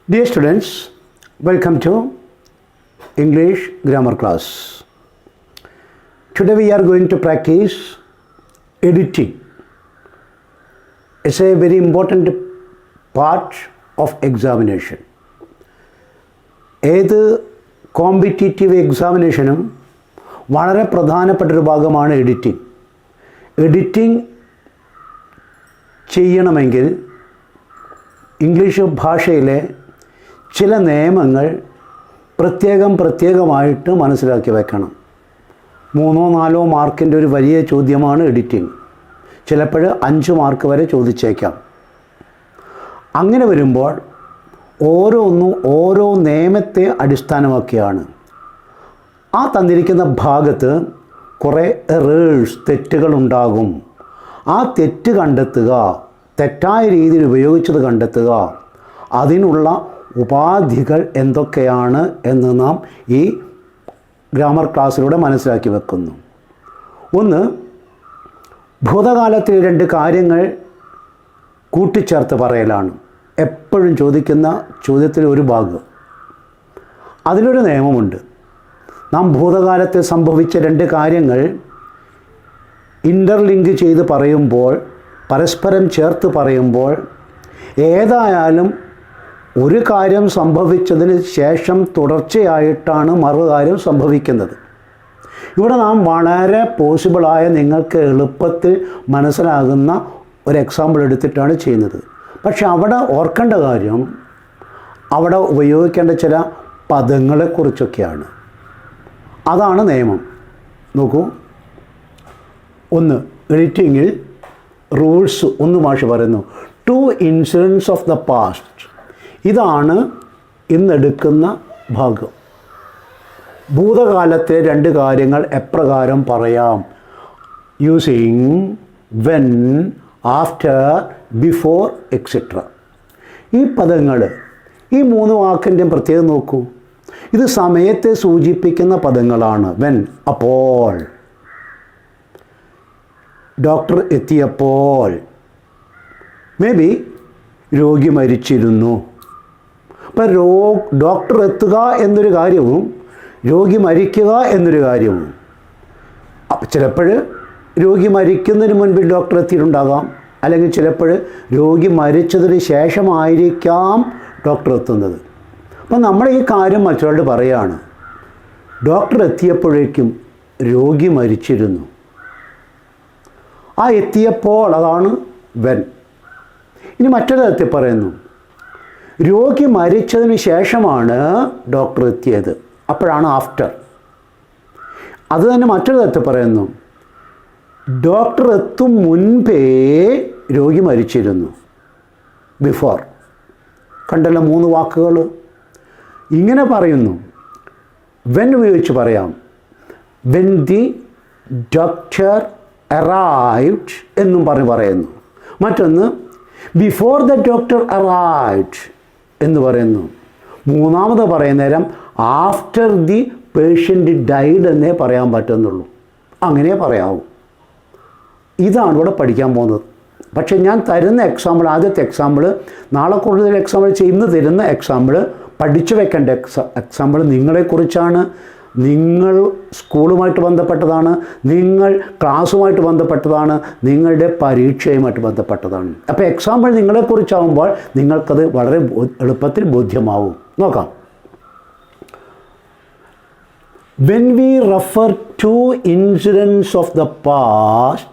Dear students, welcome to English grammar class. Today we are going to practice editing. It's a very important part of examination. ഏത് competitive എക്സാമിനേഷനും വളരെ പ്രധാനപ്പെട്ടൊരു ഭാഗമാണ് editing. Editing ചെയ്യണമെങ്കിൽ English ഭാഷയിലെ ചില നിയമങ്ങൾ പ്രത്യേകമായിട്ട് മനസ്സിലാക്കി വെക്കണം. 3-4 മാർക്കിൻ്റെ ഒരു വലിയ ചോദ്യമാണ് എഡിറ്റിംഗ്. ചിലപ്പോൾ 5 മാർക്ക് വരെ ചോദിച്ചേക്കാം. അങ്ങനെ വരുമ്പോൾ ഓരോന്നും ഓരോ നിയമത്തെ അടിസ്ഥാനമാക്കിയാണ്. ആ തന്നിരിക്കുന്ന ഭാഗത്ത് കുറേ എറേഴ്സ്, തെറ്റുകളുണ്ടാകും. ആ തെറ്റ് കണ്ടെത്തുക, തെറ്റായ രീതിയിൽ ഉപയോഗിച്ചത് കണ്ടെത്തുക, അതിനുള്ള ഉപാധികൾ എന്തൊക്കെയാണ് എന്ന് നാം ഈ ഗ്രാമർ ക്ലാസ്സിലൂടെ മനസ്സിലാക്കി വെക്കുന്നു. ഒന്ന്, ഭൂതകാലത്തിലെ 2 കാര്യങ്ങൾ കൂട്ടിച്ചേർത്ത് പറയലാണ് എപ്പോഴും ചോദിക്കുന്ന ചോദ്യത്തിൽ ഒരു ഭാഗം. അതിലൊരു നിയമമുണ്ട്. നാം ഭൂതകാലത്തിൽ സംഭവിച്ച 2 കാര്യങ്ങൾ ഇൻ്റർലിങ്ക് ചെയ്ത് പറയുമ്പോൾ, പരസ്പരം ചേർത്ത് പറയുമ്പോൾ, ഏതായാലും ഒരു കാര്യം സംഭവിച്ചതിന് ശേഷം തുടർച്ചയായിട്ടാണ് മറുകാര്യം സംഭവിക്കുന്നത്. ഇവിടെ നാം വളരെ പോസിബിളായ, നിങ്ങൾക്ക് എളുപ്പത്തിൽ മനസ്സിലാകുന്ന ഒരു എക്സാമ്പിൾ എടുത്തിട്ടാണ് ചെയ്യുന്നത്. പക്ഷെ അവിടെ ഓർക്കേണ്ട കാര്യം, അവിടെ ഉപയോഗിക്കേണ്ട ചില പദങ്ങളെക്കുറിച്ചൊക്കെയാണ്. അതാണ് നിയമം. നോക്കൂ, ഒന്ന്, എഡിറ്റിങ്ങിൽ റൂൾസ് ഒന്ന് ഭാഷ പറയുന്നു. 2 ഇൻസിഡൻസ് ഓഫ് ദ പാസ്റ്റ്. ഇതാണ് ഇന്നെടുക്കുന്ന ഭാഗം. ഭൂതകാലത്തെ 2 കാര്യങ്ങൾ എപ്രകാരം പറയാം? Using when, after, before, etcetera. ഈ പദങ്ങൾ, ഈ 3 വാക്കിൻ്റെ പ്രത്യേകം നോക്കൂ. ഇത് സമയത്തെ സൂചിപ്പിക്കുന്ന പദങ്ങളാണ്. വെൻ, അപ്പോൾ. ഡോക്ടർ എത്തിയപ്പോൾ. മേ ബി രോഗി മരിച്ചിരുന്നു. അപ്പം ഡോക്ടർ എത്തുക എന്നൊരു കാര്യവും രോഗി മരിക്കുക എന്നൊരു കാര്യവും. ചിലപ്പോൾ രോഗി മരിക്കുന്നതിന് മുൻപ് ഡോക്ടർ എത്തിയിട്ടുണ്ടാകാം, അല്ലെങ്കിൽ ചിലപ്പോൾ രോഗി മരിച്ചതിന് ശേഷമായിരിക്കാം ഡോക്ടർ എത്തുന്നത്. അപ്പം നമ്മൾ ഈ കാര്യം മറ്റൊരാളോട് പറയുകയാണ്, ഡോക്ടർ എത്തിയപ്പോഴേക്കും രോഗി മരിച്ചിരുന്നു. ആ എത്തിയപ്പോൾ, അതാണ് വെൻ. ഇനി മറ്റൊരു തരത്തിൽ പറയുന്നു, രോഗി മരിച്ചതിന് ശേഷമാണ് ഡോക്ടർ എത്തിയത്, അപ്പോഴാണ് ആഫ്റ്റർ. അത് തന്നെ മറ്റൊരു തരത്തിൽ പറയുന്നു, ഡോക്ടർ എത്തും മുൻപേ രോഗി മരിച്ചിരുന്നു, ബിഫോർ. കണ്ടല്ലോ 3 വാക്കുകൾ. ഇങ്ങനെ പറയുന്നു. വെൻ ഉപയോഗിച്ച് പറയാം. വെൻ ദി ഡോക്ടർ അറൈവ്ഡ് എന്നും പറയുന്നു. മറ്റൊന്ന്, ബിഫോർ ദ ഡോക്ടർ അറൈവ്ഡ് എന്ന് പറയുന്നു. മൂന്നാമത് പറയുന്ന നേരം ആഫ്റ്റർ ദി പേഷ്യൻ്റ് ഡൈഡ് എന്നേ പറയാൻ പറ്റുന്നുള്ളൂ. അങ്ങനെ പറയാവൂ. ഇതാണ് ഇവിടെ പഠിക്കാൻ പോകുന്നത്. പക്ഷേ ഞാൻ തരുന്ന എക്സാമ്പിൾ, ആദ്യത്തെ എക്സാമ്പിൾ, നാളെ കൂടുതൽ എക്സാമ്പിൾ ചെയ്യുന്ന തരുന്ന എക്സാമ്പിൾ, പഠിച്ചു വെക്കേണ്ട എക്സാമ്പിൾ നിങ്ങളെക്കുറിച്ചാണ്. നിങ്ങൾ സ്കൂളുമായിട്ട് ബന്ധപ്പെട്ടതാണ്, നിങ്ങൾ ക്ലാസ്സുമായിട്ട് ബന്ധപ്പെട്ടതാണ്, നിങ്ങളുടെ പരീക്ഷയുമായിട്ട് ബന്ധപ്പെട്ടതാണ്. അപ്പോൾ എക്സാമ്പിൾ നിങ്ങളെക്കുറിച്ചാവുമ്പോൾ നിങ്ങൾക്കത് വളരെ എളുപ്പത്തിൽ ബോധ്യമാവും. നോക്കാം. When we refer to incidents of the past,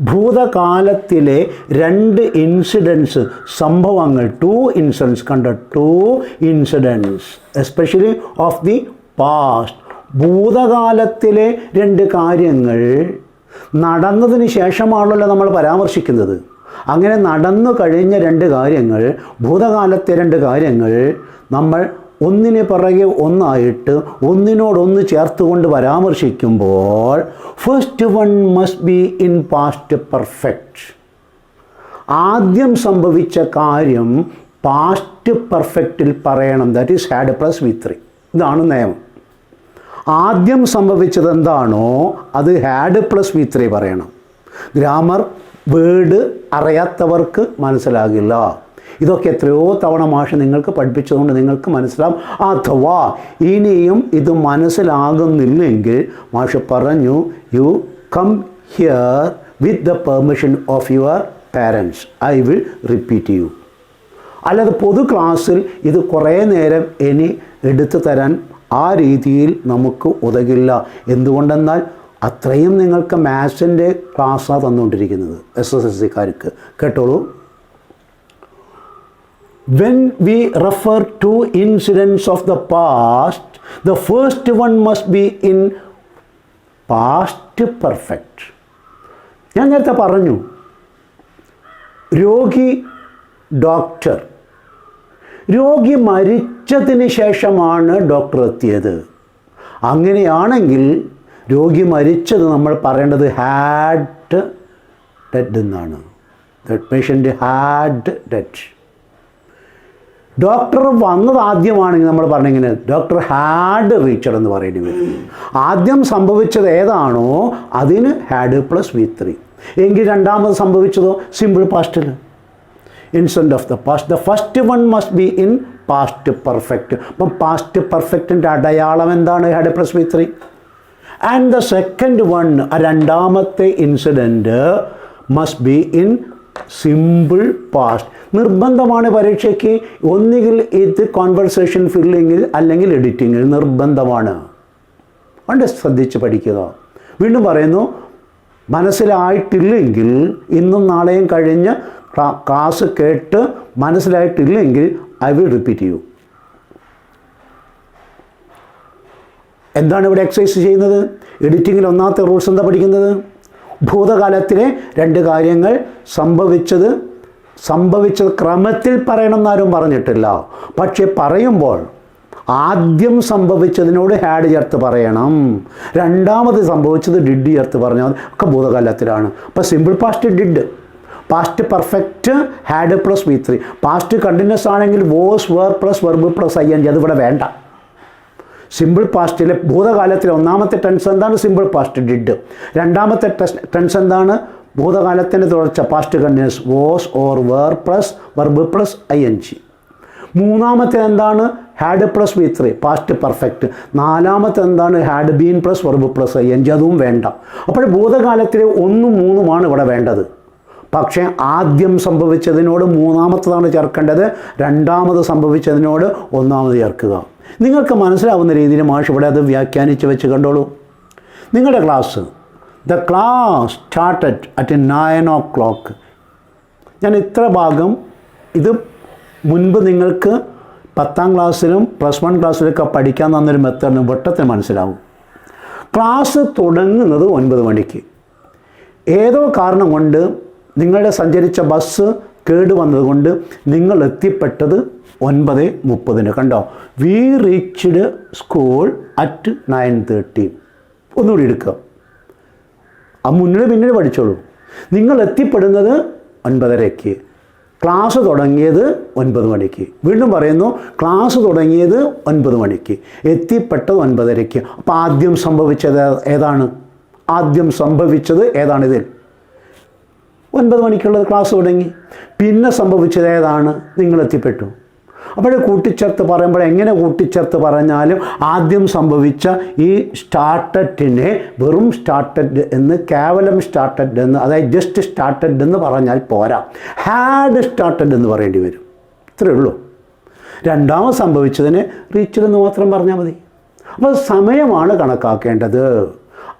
ഭൂതകാലത്തിലെ 2 ഇൻസിഡൻസ്, സംഭവങ്ങൾ, 2 ഇൻസിഡൻസ്. കണ്ട, 2 incidents especially of the past. ഭൂതകാലത്തിലെ 2 കാര്യങ്ങൾ നടന്നതിന് ശേഷമാണല്ലോ നമ്മൾ പരാമർശിക്കുന്നത്. അങ്ങനെ നടന്നു കഴിഞ്ഞ 2 കാര്യങ്ങൾ, ഭൂതകാലത്തെ 2 കാര്യങ്ങൾ നമ്മൾ ഒന്നിന് പിറകെ ഒന്നായിട്ട് ഒന്നിനോടൊന്ന് ചേർത്തുകൊണ്ട് പരാമർശിക്കുമ്പോൾ, first one must be in past perfect. ആദ്യം സംഭവിച്ച കാര്യം പാസ്റ്റ് പെർഫെക്റ്റിൽ പറയണം. That is had plus V3. ഇതാണ് നിയമം. ആദ്യം സംഭവിച്ചത് എന്താണോ അത് ഹാഡ് പ്ലസ് V3 പറയണം. ഗ്രാമർ വേർഡ് അറിയാത്തവർക്ക് മനസ്സിലാകില്ല. ഇതൊക്കെ എത്രയോ തവണ മാഷ് നിങ്ങൾക്ക് പഠിപ്പിച്ചതുകൊണ്ട് നിങ്ങൾക്ക് മനസ്സിലാവും. അഥവാ ഇനിയും ഇത് മനസ്സിലാകുന്നില്ലെങ്കിൽ മാഷ് പറഞ്ഞു, you come here with the permission of your parents, I will repeat you. അല്ലാതെ പൊതു ക്ലാസ്സിൽ ഇത് കുറേ നേരം ഇനി എടുത്തു തരാൻ ആ രീതിയിൽ നമുക്ക് ഉതകില്ല. എന്തുകൊണ്ടെന്നാൽ അത്രയും നിങ്ങൾക്ക് മാത്സിൻ്റെ ക്ലാസ്സാണ് തന്നുകൊണ്ടിരിക്കുന്നത് SSLC-ക്കാർക്ക്. കേട്ടോളൂ. When we refer to incidents of the past, the first one must be in past perfect. ഞാൻ നേരത്തെ പറഞ്ഞു, രോഗി ഡോക്ടർ, രോഗി മരിച്ചതിന് ശേഷമാണ് ഡോക്ടർ എത്തിയത്. അങ്ങനെയാണെങ്കിൽ രോഗി മരിച്ചത് നമ്മൾ പറയേണ്ടത് ഹാഡ് ഡെഡ് എന്നാണ്. That patient had dead. Doctor വന്നത് ആദ്യമാണെങ്കിൽ നമ്മൾ പറഞ്ഞിങ്ങനെ ഡോക്ടർ ഹാഡ് റീച്ചഡ് എന്ന് പറയേണ്ടി വരും. ആദ്യം സംഭവിച്ചത് ഏതാണോ അതിന് ഹാഡ് പ്ലസ് V3. എങ്കിൽ രണ്ടാമത് സംഭവിച്ചതോ സിമ്പിൾ പാസ്റ്റിൽ, instant of the past. The first one must be in past perfect. അപ്പം പാസ്റ്റ് പെർഫെക്റ്റിൻ്റെ അടയാളം എന്താണ്? Had plus V3. And the second one, രണ്ടാമത്തെ incident must be in simple past. നിർബന്ധമാണ് പരീക്ഷയ്ക്ക്. ഒന്നുകിൽ ഇത് കോൺവെർസേഷൻ ഫില്ലിങ്ങിൽ അല്ലെങ്കിൽ എഡിറ്റിങ്ങിൽ നിർബന്ധമാണ്. അതുകൊണ്ട് ശ്രദ്ധിച്ച് പഠിക്കുക. വീണ്ടും പറയുന്നു, മനസ്സിലായിട്ടില്ലെങ്കിൽ ഇന്നും നാളെയും കഴിഞ്ഞ് ക്ലാസ് കേട്ട് മനസ്സിലായിട്ടില്ലെങ്കിൽ ഐ വിൽ റിപ്പീറ്റ് യു. എന്താണ് ഇവിടെ എക്സസൈസ് ചെയ്യുന്നത്? എഡിറ്റിങ്ങിൽ ഒന്നാമത്തെ റൂൾസ് എന്താ പഠിക്കുന്നത്? ഭൂതകാലത്തിലെ രണ്ട് കാര്യങ്ങൾ സംഭവിച്ചത് ക്രമത്തിൽ പറയണമെന്നാരും പറഞ്ഞിട്ടില്ല. പക്ഷെ പറയുമ്പോൾ ആദ്യം സംഭവിച്ചതിനോട് ഹാഡ് ചേർത്ത് പറയണം, രണ്ടാമത് സംഭവിച്ചത് ഡിഡ് ചേർത്ത് പറഞ്ഞാൽ ഒക്കെ ഭൂതകാലത്തിലാണ്. അപ്പോൾ simple past did, past perfect had plus V3. Past continuous ആണെങ്കിൽ was, were plus verb plus ING. അതിവിടെ വേണ്ട. സിമ്പിൾ പാസ്റ്റിലെ ഭൂതകാലത്തിലെ ഒന്നാമത്തെ ടെൻസ് എന്താണ്? Simple past did. രണ്ടാമത്തെ ടെൻസ് എന്താണ്? ഭൂതകാലത്തിൻ്റെ തുടർച്ച past continuous was or were plus verb plus ING. മൂന്നാമത്തെ എന്താണ്? Had plus V3 past perfect. നാലാമത്തെ എന്താണ്? Had been plus verb plus ING. അതും വേണ്ട. അപ്പോൾ ഭൂതകാലത്തിലെ 1ഉം 3ഉമാണ് ഇവിടെ വേണ്ടത്. പക്ഷേ ആദ്യം സംഭവിച്ചതിനോട് മൂന്നാമത്തതാണ് ചേർക്കേണ്ടത്, രണ്ടാമത് സംഭവിച്ചതിനോട് ഒന്നാമത് ചേർക്കുക. നിങ്ങൾക്ക് മനസ്സിലാവുന്ന രീതിയിൽ മാഷ് ഇവിടെ അത് വ്യാഖ്യാനിച്ച് വെച്ച് കണ്ടോളൂ. നിങ്ങളുടെ class, the class started at 9 o'clock. ഞാൻ ഇത്ര ഭാഗം ഇത് മുൻപ് നിങ്ങൾക്ക് 10ാം ക്ലാസ്സിലും +1 ക്ലാസ്സിലൊക്കെ പഠിക്കാൻ തന്നൊരു മെത്തേഡിന് വെട്ടത്തിന് മനസ്സിലാവും. ക്ലാസ് തുടങ്ങുന്നത് 9 മണിക്ക്. ഏതോ കാരണം കൊണ്ട് നിങ്ങളുടെ സഞ്ചരിച്ച ബസ് കേടുവന്നതുകൊണ്ട് നിങ്ങൾ എത്തിപ്പെട്ടത് 9:30. കണ്ടോ? V reached school at 9:30. ഒന്നുകൂടി എടുക്കുക. ആ മുന്നിൽ പിന്നീട് പഠിച്ചോളൂ. നിങ്ങൾ എത്തിപ്പെടുന്നത് 9:30. ക്ലാസ് തുടങ്ങിയത് 9 മണിക്ക്. വീണ്ടും പറയുന്നു, ക്ലാസ് തുടങ്ങിയത് 9 മണിക്ക്, എത്തിപ്പെട്ടത് 9:30. അപ്പോൾ ആദ്യം സംഭവിച്ചത് ഏതാണ്? ആദ്യം സംഭവിച്ചത് ഏതാണിതിൽ? 9 മണിക്കുള്ളത് ക്ലാസ് തുടങ്ങി. പിന്നെ സംഭവിച്ചത് ഏതാണ്? നിങ്ങൾ എത്തിപ്പെട്ടു. അപ്പോൾ കൂട്ടിച്ചേർത്ത് പറയുമ്പോൾ എങ്ങനെ കൂട്ടിച്ചേർത്ത് പറഞ്ഞാലും ആദ്യം സംഭവിച്ച ഈ സ്റ്റാർട്ടഡിനെ വെറും സ്റ്റാർട്ടഡ് എന്ന്, കേവലം സ്റ്റാർട്ടഡ് എന്ന്, അതായത് ജസ്റ്റ് സ്റ്റാർട്ടഡ് എന്ന് പറഞ്ഞാൽ പോരാ, ഹാഡ് സ്റ്റാർട്ടഡ് എന്ന് പറയേണ്ടി വരും. ഇത്രയേ ഉള്ളൂ. രണ്ടാമത് സംഭവിച്ചതിനെ റീച്ച്ഡ് എന്ന് മാത്രം പറഞ്ഞാൽ മതി. അപ്പോൾ സമയമാണ് കണക്കാക്കേണ്ടത്.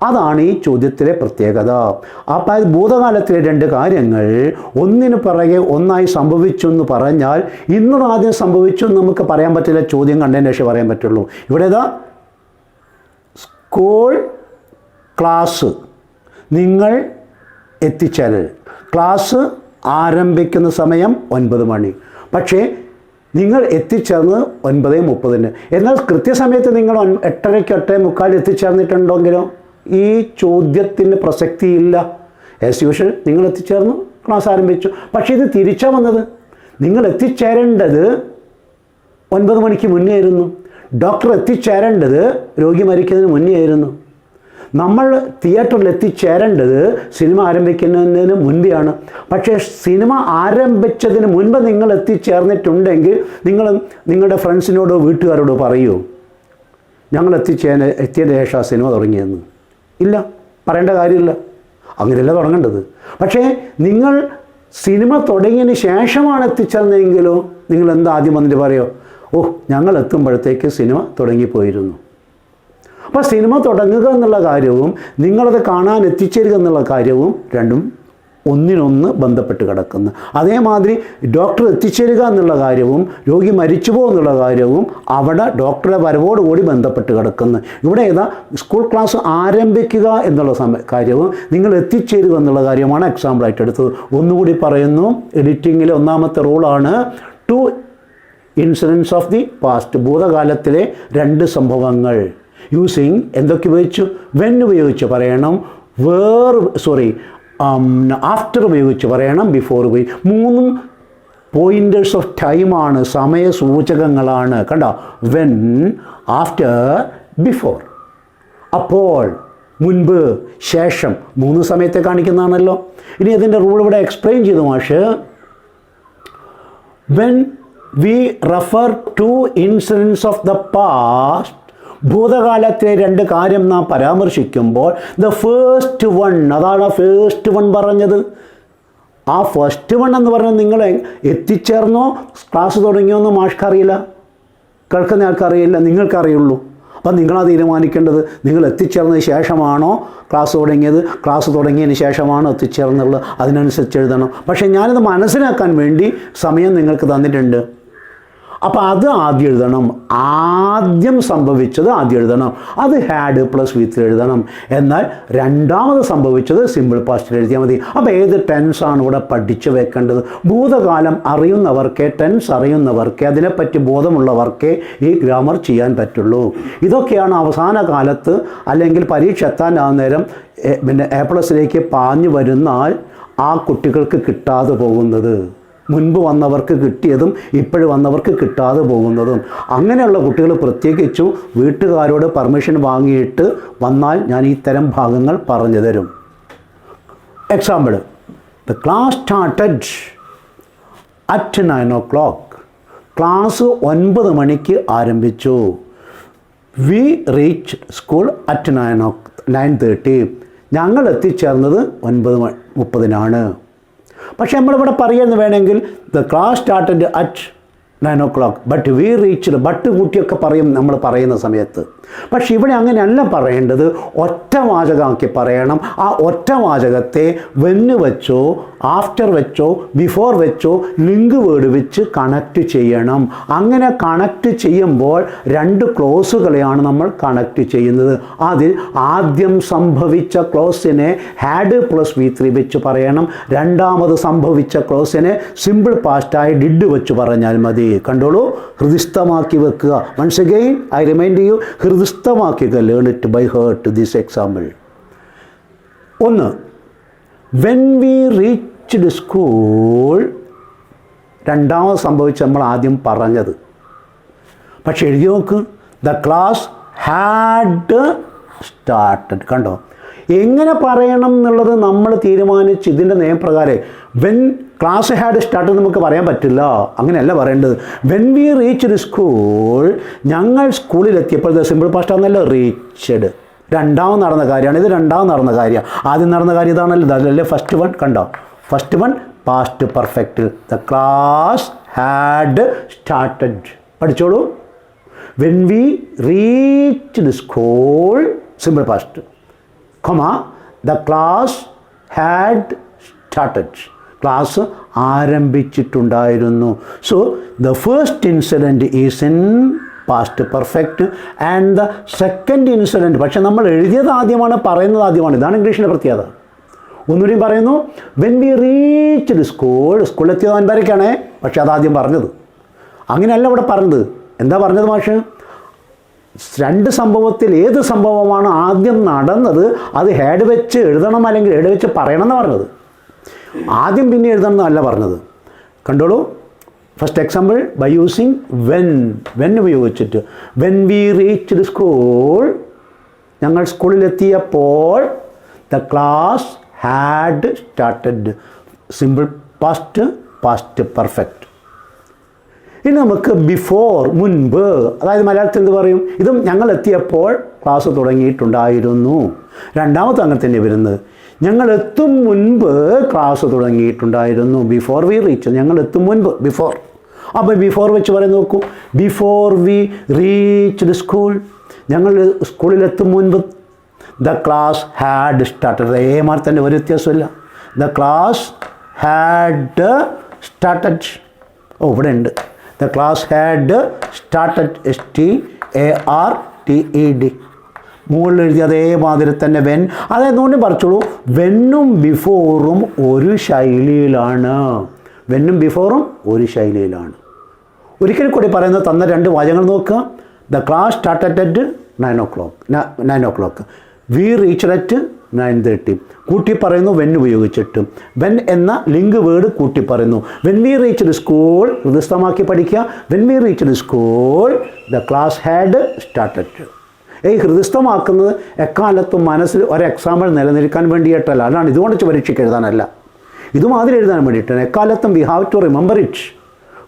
അതാണ് ഈ ചോദ്യത്തിലെ പ്രത്യേകത. അപ്പോൾ ഭൂതകാലത്തിലെ രണ്ട് കാര്യങ്ങൾ ഒന്നിനു പിറകെ ഒന്നായി സംഭവിച്ചു എന്ന് പറഞ്ഞാൽ ഇന്നത് ആദ്യം സംഭവിച്ചു എന്ന് നമുക്ക് പറയാൻ പറ്റില്ല. ചോദ്യം കണ്ടതിന് ശേഷം പറയാൻ പറ്റുള്ളൂ. ഇവിടെ ഇതാ സ്കൂൾ, ക്ലാസ്, നിങ്ങൾ എത്തിച്ചേരൽ. ക്ലാസ് ആരംഭിക്കുന്ന സമയം 9 മണി. പക്ഷേ നിങ്ങൾ എത്തിച്ചേർന്ന് 9:30. എന്നാൽ കൃത്യസമയത്ത് നിങ്ങൾ 8:30 8:45 എത്തിച്ചേർന്നിട്ടുണ്ടെങ്കിലോ ഈ ചോദ്യത്തിന് പ്രസക്തിയില്ല. ആസ് യൂഷ്വൽ നിങ്ങൾ എത്തിച്ചേർന്നു, ക്ലാസ് ആരംഭിച്ചു. പക്ഷേ ഇത് തിരിച്ചാ വന്നത്. നിങ്ങൾ എത്തിച്ചേരേണ്ടത് 9 മണിക്ക് മുന്നേ ആയിരുന്നു. ഡോക്ടർ എത്തിച്ചേരേണ്ടത് രോഗി മരിക്കുന്നതിന് മുന്നേ ആയിരുന്നു. നമ്മൾ തിയേറ്ററിൽ എത്തിച്ചേരേണ്ടത് സിനിമ ആരംഭിക്കുന്നതിന് മുൻപെയാണ്. പക്ഷേ സിനിമ ആരംഭിച്ചതിന് മുൻപ് നിങ്ങൾ എത്തിച്ചേർന്നിട്ടുണ്ടെങ്കിൽ നിങ്ങൾ നിങ്ങളുടെ ഫ്രണ്ട്സിനോടോ വീട്ടുകാരോടോ പറയൂ, ഞങ്ങൾ എത്തിയതിന് ശേഷം സിനിമ തുടങ്ങിയെന്ന്. ഇല്ല, പറയേണ്ട കാര്യമില്ല. അങ്ങനെയല്ല തുടങ്ങേണ്ടത്. പക്ഷേ നിങ്ങൾ സിനിമ തുടങ്ങിയതിന് ശേഷമാണ് എത്തിച്ചേർന്നതെങ്കിലോ നിങ്ങൾ എന്താ ആദ്യം വന്നിട്ട് പറയോ, ഓ ഞങ്ങൾ എത്തുമ്പോഴത്തേക്ക് സിനിമ തുടങ്ങിപ്പോയിരുന്നു. അപ്പോൾ സിനിമ തുടങ്ങുക എന്നുള്ള കാര്യവും നിങ്ങളത് കാണാൻ എത്തിച്ചേരുക എന്നുള്ള കാര്യവും രണ്ടും ഒന്നിനൊന്ന് ബന്ധപ്പെട്ട് കിടക്കുന്നു. അതേമാതിരി ഡോക്ടർ എത്തിച്ചേരുക എന്നുള്ള കാര്യവും രോഗി മരിച്ചുപോ എന്നുള്ള കാര്യവും അവിടെ ഡോക്ടറുടെ വരവോടുകൂടി ബന്ധപ്പെട്ട് കിടക്കുന്നു. ഇവിടെ ഏതാ സ്കൂൾ ക്ലാസ് ആരംഭിക്കുക എന്നുള്ള കാര്യവും നിങ്ങൾ എത്തിച്ചേരുക എന്നുള്ള കാര്യമാണ് എക്സാമ്പിളായിട്ട് എടുത്തത്. ഒന്നുകൂടി പറയുന്നു, എഡിറ്റിങ്ങിലെ ഒന്നാമത്തെ റൂളാണ് two incidents of the past, ഭൂതകാലത്തിലെ രണ്ട് സംഭവങ്ങൾ യൂസിങ് എന്തൊക്കെ ഉപയോഗിച്ചു, വെൻ ഉപയോഗിച്ച് പറയണം, ആഫ്റ്റർ ഉപയോഗിച്ച് പറയണം, ബിഫോർ ഉപയോഗിച്ച്. മൂന്നും പോയിൻറ്റേഴ്സ് ഓഫ് ടൈമാണ്, സമയ സൂചകങ്ങളാണ്. കണ്ടോ, വെൻ, ആഫ്റ്റർ, ബിഫോർ. അപ്പോൾ, മുൻപ്, ശേഷം, മൂന്ന് സമയത്തെ കാണിക്കുന്നതാണല്ലോ. ഇനി അതിൻ്റെ റൂൾ ഇവിടെ എക്സ്പ്ലെയിൻ ചെയ്തു മാഷ്. When we refer to incidents of the past, ഭൂതകാലത്തിലെ രണ്ട് കാര്യം നാം പരാമർശിക്കുമ്പോൾ ദ ഫസ്റ്റ് വൺ, അതാണ് ഫസ്റ്റ് വൺ പറഞ്ഞത്. ആ ഫസ്റ്റ് വൺ എന്ന് പറഞ്ഞാൽ നിങ്ങൾ എത്തിച്ചേർന്നോ ക്ലാസ് തുടങ്ങിയോ എന്ന് മാഷ്ക്കറിയില്ല, കേൾക്കുന്ന ആൾക്കറിയില്ല, നിങ്ങൾക്കറിയുള്ളൂ. അപ്പം നിങ്ങളാ തീരുമാനിക്കേണ്ടത്, നിങ്ങൾ എത്തിച്ചേർന്നതിന് ശേഷമാണോ ക്ലാസ് തുടങ്ങിയത്, ക്ലാസ് തുടങ്ങിയതിന് ശേഷമാണോ എത്തിച്ചേർന്നുള്ളത്, അതിനനുസരിച്ച് എഴുതണം. പക്ഷേ ഞാനിത് മനസ്സിലാക്കാൻ വേണ്ടി സമയം നിങ്ങൾക്ക് തന്നിട്ടുണ്ട്. അപ്പോൾ അത് ആദ്യം എഴുതണം, ആദ്യം സംഭവിച്ചത് ആദ്യം എഴുതണം, അത് ഹാഡ് പ്ലസ് വിത്തിൽ എഴുതണം. എന്നാൽ രണ്ടാമത് സംഭവിച്ചത് സിമ്പിൾ പാസ്റ്റിൽ എഴുതിയാൽ മതി. അപ്പോൾ ഏത് ടെൻസാണ് ഇവിടെ പഠിച്ചു വെക്കേണ്ടത്? ഭൂതകാലം അറിയുന്നവർക്കേ, ടെൻസ് അറിയുന്നവർക്കേ, അതിനെപ്പറ്റി ബോധമുള്ളവർക്കേ ഈ ഗ്രാമർ ചെയ്യാൻ പറ്റുള്ളൂ. ഇതൊക്കെയാണ് അവസാന കാലത്ത് അല്ലെങ്കിൽ പരീക്ഷ എത്താനാകുന്ന നേരം പിന്നെ എ പ്ലസിലേക്ക് പാഞ്ഞു വരുന്നാൽ ആ കുട്ടികൾക്ക് കിട്ടാതെ പോകുന്നത്, മുൻപ് വന്നവർക്ക് കിട്ടിയതും ഇപ്പോഴും വന്നവർക്ക് കിട്ടാതെ പോകുന്നതും. അങ്ങനെയുള്ള കുട്ടികൾ പ്രത്യേകിച്ചും വീട്ടുകാരോട് പെർമിഷൻ വാങ്ങിയിട്ട് വന്നാൽ ഞാൻ ഈ തരം ഭാഗങ്ങൾ പറഞ്ഞു തരും. Example, the class started at 9 o'clock. Class 9 മണിക്ക് ആരംഭിച്ചു. We reach school at 9:30. ഞങ്ങൾ എത്തിച്ചേർന്നത് 9:30 പക്ഷേ നമ്മളിവിടെ പറയുന്നത് വേണമെങ്കിൽ the class started at 9 o'clock but we reached, but കൂട്ടിയൊക്കെ പറയും നമ്മൾ പറയുന്ന സമയത്ത്. പക്ഷെ ഇവിടെ അങ്ങനെയല്ല പറയേണ്ടത്, ഒറ്റ വാചകമാക്കി പറയണം. ആ ഒറ്റ വാചകത്തെ വെന്ന് വെച്ചോ, ആഫ്റ്റർ വെച്ചോ, ബിഫോർ വെച്ചോ, ലിങ്ക് വേർഡ് വെച്ച് കണക്റ്റ് ചെയ്യണം. അങ്ങനെ കണക്റ്റ് ചെയ്യുമ്പോൾ രണ്ട് ക്ലോസുകളെയാണ് നമ്മൾ കണക്റ്റ് ചെയ്യുന്നത്. അതിൽ ആദ്യം സംഭവിച്ച ക്ലോസിനെ ഹാഡ് പ്ലസ് V3 വെച്ച് പറയണം. രണ്ടാമത് സംഭവിച്ച ക്ലോസിനെ സിമ്പിൾ പാസ്റ്റായി ഡിഡ് വെച്ച് പറഞ്ഞാൽ മതി. കണ്ടോളൂ, ഹൃദിസ്ഥമാക്കി വെക്കുക. Once again I remind you, ഹൃദിസ്ഥമാക്കുക. Learn it by heart this example. ഒന്ന്, വെൻ വി റീച്ച്ഡ് സ്കൂൾ, രണ്ടാമത് സംഭവിച്ച് നമ്മൾ ആദ്യം പറഞ്ഞത്. പക്ഷെ എഴുതി നോക്ക്, ദ ക്ലാസ് ഹാഡ് സ്റ്റാർട്ടഡ്. കണ്ടോ, എങ്ങനെ പറയണം എന്നുള്ളത് നമ്മൾ തീരുമാനിച്ച് ഇതിൻ്റെ നിയമപ്രകാരം വെൻ ക്ലാസ് ഹാഡ് സ്റ്റാർട്ട് നമുക്ക് പറയാൻ പറ്റില്ല. അങ്ങനെയല്ല പറയേണ്ടത്. വെൻ വി റീച്ച്ഡ് സ്കൂൾ, ഞങ്ങൾ സ്കൂളിലെത്തിയപ്പോൾ സിമ്പിൾ പാസ്റ്റ് ആണെന്നല്ലോ, റീച്ച്ഡ് രണ്ടാമത് നടന്ന കാര്യമാണ്. ഇത് രണ്ടാമത് നടന്ന കാര്യമാണ്. ആദ്യം നടന്ന കാര്യം ഇതാണല്ലോ, അതല്ലേ ഫസ്റ്റ് വൺ. കണ്ടോ, first one past perfect. The class had started. പഠിച്ചോളൂ. When we reached school, simple past, the class had started. Class ആരംഭിച്ചിട്ടുണ്ടായിരുന്നു. So the first incident is in past perfect and the second incident, പക്ഷെ നമ്മൾ എഴുതിയത് ആദ്യമാണ്, പറയുന്നത് ആദ്യമാണ്. ഇതാണ് ഇംഗ്ലീഷിൻ്റെ പ്രത്യേകത. ഒന്നുകൂടി പറയുന്നു, വെൻ വി റീച്ച്ഡ് സ്കൂൾ, സ്കൂളിലെത്തിയത് 9:30 പക്ഷെ അതാദ്യം പറഞ്ഞത്. അങ്ങനെയല്ല ഇവിടെ പറഞ്ഞത്. എന്താ പറഞ്ഞത് മാഷ്? രണ്ട് സംഭവത്തിൽ ഏത് സംഭവമാണ് ആദ്യം നടന്നത് അത് ഹേഡ് വെച്ച് എഴുതണം അല്ലെങ്കിൽ ഹേഡ് വെച്ച് പറയണം എന്ന് പറഞ്ഞത്. ആദ്യം പിന്നെ എഴുതണം എന്നല്ല പറഞ്ഞത്. കണ്ടോളൂ, first example by using when ഉപയോഗിച്ചിട്ട്. വെൻ വി റീച്ച്ഡ് സ്കൂൾ ഞങ്ങൾ സ്കൂളിലെത്തിയപ്പോൾ the class had started. Simple past, past perfect. ഇനി നമുക്ക് ബിഫോർ, മുൻപ്, അതായത് മലയാളത്തിൽ എന്ത് പറയും? ഇതും ഞങ്ങൾ എത്തിയപ്പോൾ ക്ലാസ് തുടങ്ങിയിട്ടുണ്ടായിരുന്നു. രണ്ടാമത്തെ അങ്ങനെ തന്നെ വരുന്നത്. ഞങ്ങൾ എത്തും മുൻപ് ക്ലാസ് തുടങ്ങിയിട്ടുണ്ടായിരുന്നു. ബിഫോർ വി റീച്ച്, ഞങ്ങൾ എത്തും മുൻപ്, ബിഫോർ. അപ്പോൾ ബിഫോർ വെച്ച് പറയാൻ നോക്കൂ. ബിഫോർ വി റീച്ച്ഡ് സ്കൂൾ, ഞങ്ങൾ സ്കൂളിലെത്തും മുൻപ് ദ ക്ലാസ് ഹാഡ് സ്റ്റാർട്ടഡ്. അതേമാതിരി തന്നെ ഒരു വ്യത്യാസമില്ല. The class had started. ഇവിടെ ഉണ്ട്. The class had started, STARTED. മുകളിൽ എഴുതി അതേമാതിരി തന്നെ വെൻ. അതെന്തുകൊണ്ട് പറിച്ചോളൂ, വെന്നും ബിഫോറും ഒരു ശൈലിയിലാണ്. വെന്നും ബിഫോറും ഒരു ശൈലിയിലാണ്. ഒരിക്കൽ കൂടി പറയുന്നത് തന്ന രണ്ട് വാചകങ്ങൾ നോക്കുക. The class started at 9 o'clock. We reached at 9:30. കൂട്ടി പറയുന്നു വെൻ ഉപയോഗിച്ചിട്ട്. വെൻ എന്ന ലിങ്ക് വേർഡ് കൂട്ടി പറയുന്നു. വെൻ വി റീച്ച്ഡ് സ്കൂൾ, ഹൃദയസ്ഥമാക്കി പഠിക്കുക. When we reached school the class had started. ഈ ഹൃദയസ്ഥമാക്കുന്നത് എക്കാലത്തും മനസ്സിൽ ഒരു എക്സാമ്പിൾ നിലനിൽക്കാൻ വേണ്ടിയിട്ടല്ല. അതാണ് ഇതുകൊണ്ട് പരീക്ഷയ്ക്ക് എഴുതാനല്ല, ഇതുമാതിരി എഴുതാൻ വേണ്ടിയിട്ടാണ്. എക്കാലത്തും we have to remember it.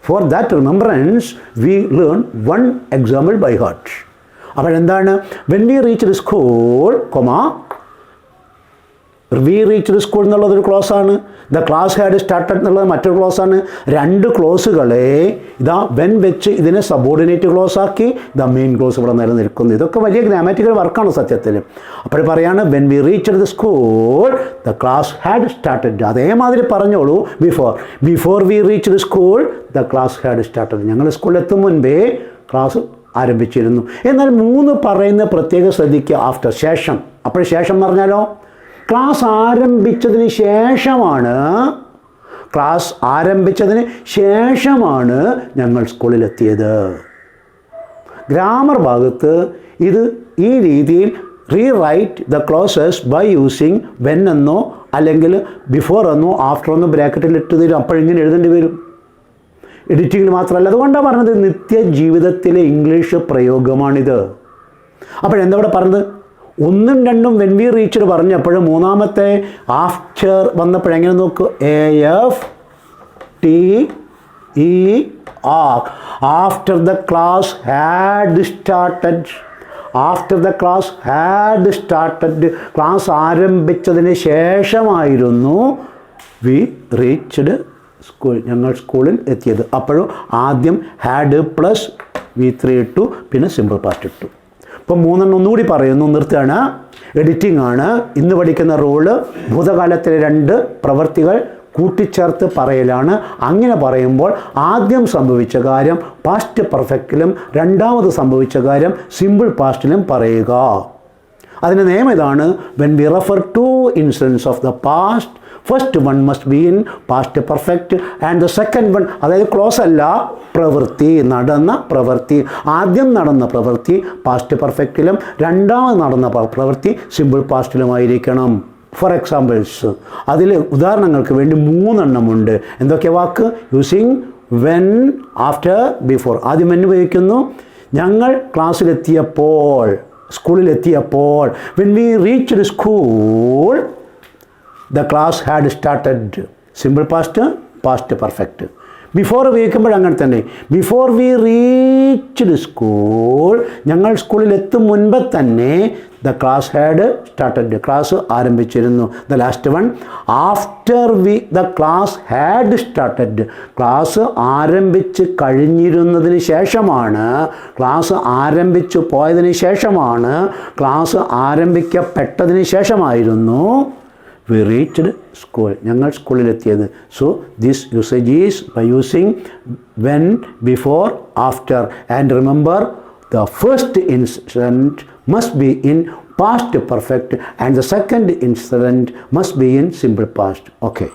For that remembrance we learn one example by heart. അപ്പോഴെന്താണ്? When we reached school, we reached school എന്നുള്ളതൊരു ക്ലോസാണ്. ദ ക്ലാസ് ഹാഡ് സ്റ്റാർട്ടഡ് എന്നുള്ളത് മറ്റൊരു ക്ലോസാണ്. രണ്ട് ക്ലോസുകളെ ഇതാ വെൻ വെച്ച് ഇതിനെ സബോർഡിനേറ്റ് ക്ലോസ് ആക്കി ദ മെയിൻ ക്ലോസ് ഇവിടെ നിലനിൽക്കുന്നു. ഇതൊക്കെ വലിയ ഗ്രാമാറ്റിക്കൽ വർക്കാണ് സത്യത്തിൽ. അപ്പോൾ പറയാണ് when we reached the school the class had started. അതേമാതിരി പറഞ്ഞോളൂ before we reached school the class had started. ഞങ്ങൾ സ്കൂളിൽ എത്തും മുൻപേ ക്ലാസ് ആരംഭിച്ചിരുന്നു. എന്നാൽ 3 പറയുന്ന പ്രത്യേകം ശ്രദ്ധിക്കുക. ആഫ്റ്റർ, ശേഷം. അപ്പോൾ ശേഷം എന്ന് പറഞ്ഞാലോ, ക്ലാസ് ആരംഭിച്ചതിന് ശേഷമാണ് ഞങ്ങൾ സ്കൂളിലെത്തിയത്. ഗ്രാമർ ഭാഗത്ത് ഇത് ഈ രീതിയിൽ rewrite the clauses by using when എന്നോ അല്ലെങ്കിൽ ബിഫോർ എന്നോ ആഫ്റ്റർ എന്നോ ബ്രാക്കറ്റിൽ ഇട്ട് തരും. അപ്പോഴിങ്ങനെ എഴുതേണ്ടി വരും. എഡിറ്റിങ്ങിൽ മാത്രമല്ല. അതുകൊണ്ടാണ് പറഞ്ഞത് നിത്യജീവിതത്തിലെ ഇംഗ്ലീഷ് പ്രയോഗമാണിത്. അപ്പോഴെന്താ ഇവിടെ പറഞ്ഞത്? 1ഉം 2ഉം വെൻ വി റീച്ച്ഡ് പറഞ്ഞപ്പോൾ മൂന്നാമത്തെ ആഫ്റ്റർ വന്നപ്പോഴെങ്ങനെ നോക്കൂ. AFTER. After the class had started. ക്ലാസ് ആരംഭിച്ചതിന് ശേഷമായിരുന്നു വി റീച്ച്ഡ് സ്കൂൾ, ഞങ്ങൾ സ്കൂളിൽ എത്തിയത്. അപ്പോഴും ആദ്യം ഹാഡ് പ്ലസ് V3 ഇട്ടു, പിന്നെ സിമ്പിൾ പാസ്റ്റ് ഇട്ടു. ഇപ്പോൾ 3 ഒന്നുകൂടി പറയുന്നു, നിർത്തുകയാണ്. എഡിറ്റിംഗ് ആണ് ഇന്ന് പഠിക്കുന്ന റൂള്. ഭൂതകാലത്തിലെ 2 പ്രവൃത്തികൾ കൂട്ടിച്ചേർത്ത് പറയലാണ്. അങ്ങനെ പറയുമ്പോൾ ആദ്യം സംഭവിച്ച കാര്യം പാസ്റ്റ് പെർഫെക്റ്റിലും രണ്ടാമത് സംഭവിച്ച കാര്യം സിമ്പിൾ പാസ്റ്റിലും പറയുക. അതിൻ്റെ നിയമം ഇതാണ്. When we refer to incidents of the past, first one must be in past perfect and the second one, അതായത് ക്ലോസ് അല്ല, പ്രവൃത്തി, നടന്ന പ്രവൃത്തി. ആദ്യം നടന്ന പ്രവൃത്തി പാസ്റ്റ് പെർഫെക്റ്റിലും രണ്ടാമത് നടന്ന പ്രവൃത്തി സിമ്പിൾ പാസ്റ്റിലുമായിരിക്കണം. ഫോർ എക്സാമ്പിൾസ്, അതിൽ ഉദാഹരണങ്ങൾക്ക് വേണ്ടി 3 എണ്ണമുണ്ട്. എന്തൊക്കെ വാക്ക്? Using when, after, before. ആദ്യം വെൻ ഉപയോഗിക്കുന്നു. ഞങ്ങൾ ക്ലാസ്സിലെത്തിയപ്പോൾ, സ്കൂളിലെത്തിയപ്പോൾ. When we reached school the class had started. Simple past, past perfect. Before ഉപയോഗിക്കുമ്പോൾ അങ്ങനെ തന്നെ. ബിഫോർ വി റീച്ച്ഡ് സ്കൂൾ, ഞങ്ങൾ സ്കൂളിൽ എത്തും മുൻപ് തന്നെ the class had started, class ആരംഭിച്ചിരുന്നു. The last one, after the class had started, class ആരംഭിച്ച് കഴിഞ്ഞിരുന്നതിന് ശേഷമാണ്, ക്ലാസ് ആരംഭിച്ചു പോയതിന് ശേഷമാണ്, ക്ലാസ് ആരംഭിക്കപ്പെട്ടതിന് ശേഷമായിരുന്നു we reached school, ഞങ്ങൾ സ്കൂളിലെത്തിയത്. So this usage is by using when, before, after. And remember the first incident must be in past perfect and the second incident must be in simple past. Okay.